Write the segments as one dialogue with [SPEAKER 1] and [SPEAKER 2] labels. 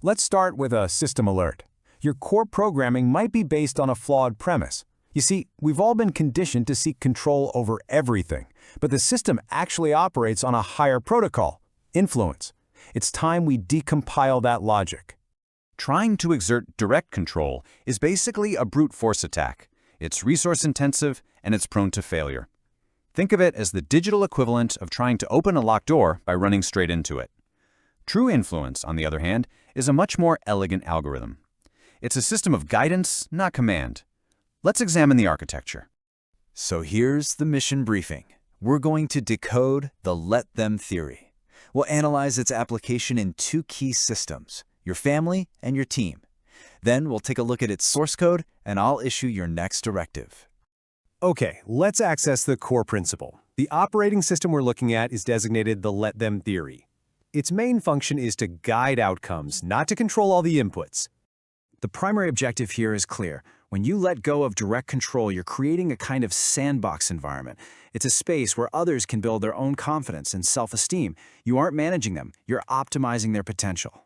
[SPEAKER 1] Let's start with a system alert. Your core programming might be based on a flawed premise. You see, we've all been conditioned to seek control over everything, but the system actually operates on a higher protocol: influence. It's time we decompile that logic.
[SPEAKER 2] Trying to exert direct control is basically a brute force attack. It's resource-intensive and it's prone to failure. Think of it as the digital equivalent of trying to open a locked door by running straight into it. True influence, on the other hand, is a much more elegant algorithm. It's a system of guidance, not command. Let's examine the architecture.
[SPEAKER 3] So here's the mission briefing. We're going to decode the let them theory. We'll analyze its application in two key systems: your family and your team. Then we'll take a look at its source code, and I'll issue your next directive.
[SPEAKER 4] Okay, let's access the core principle. The operating system we're looking at is designated the let them theory. Its main function is to guide outcomes, not to control all the inputs.
[SPEAKER 5] The primary objective here is clear. When you let go of direct control, you're creating a kind of sandbox environment. It's a space where others can build their own confidence and self-esteem. You aren't managing them, you're optimizing their potential.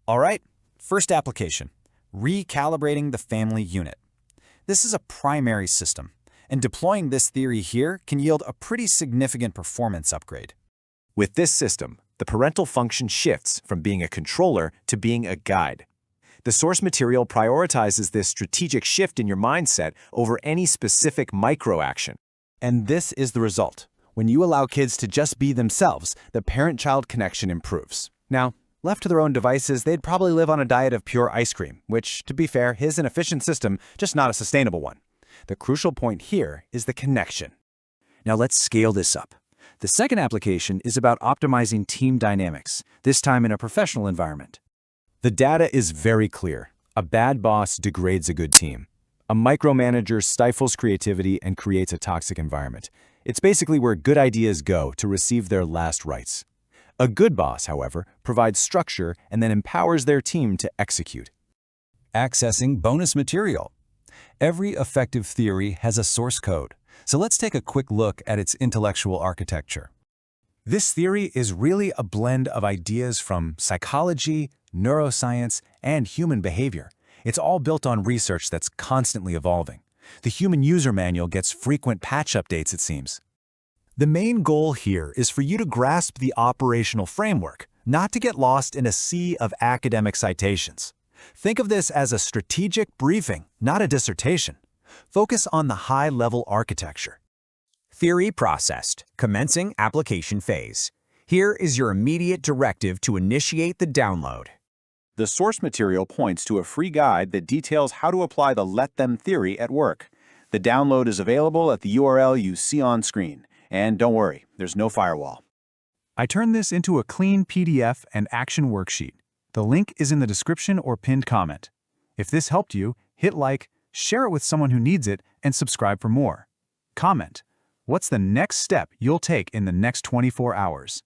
[SPEAKER 6] All right, first application: recalibrating the family unit. This is a primary system, and deploying this theory here can yield a pretty significant performance upgrade.
[SPEAKER 4] With this system, the parental function shifts from being a controller to being a guide. The source material prioritizes this strategic shift in your mindset over any specific micro-action.
[SPEAKER 1] And this is the result. When you allow kids to just be themselves, the parent-child connection improves. Now, left to their own devices, they'd probably live on a diet of pure ice cream, which, to be fair, is an efficient system, just not a sustainable one. The crucial point here is the connection.
[SPEAKER 5] Now let's scale this up. The second application is about optimizing team dynamics, this time in a professional environment.
[SPEAKER 4] The data is very clear. A bad boss degrades a good team. A micromanager stifles creativity and creates a toxic environment. It's basically where good ideas go to receive their last rites. A good boss, however, provides structure and then empowers their team to execute.
[SPEAKER 1] Accessing bonus material. Every effective theory has a source code, so let's take a quick look at its intellectual architecture. This theory is really a blend of ideas from psychology, neuroscience, and human behavior. It's all built on research that's constantly evolving. The human user manual gets frequent patch updates, it seems. The main goal here is for you to grasp the operational framework, not to get lost in a sea of academic citations. Think of this as a strategic briefing, not a dissertation. Focus on the high-level architecture.
[SPEAKER 7] Theory processed, commencing application phase. Here is your immediate directive to initiate the download.
[SPEAKER 2] The source material points to a free guide that details how to apply the let them theory at work. The download is available at the URL you see on screen. And don't worry, there's no firewall.
[SPEAKER 8] I turned this into a clean PDF and action worksheet. The link is in the description or pinned comment. If this helped you, hit like, share it with someone who needs it, and subscribe for more. Comment: what's the next step you'll take in the next 24 hours?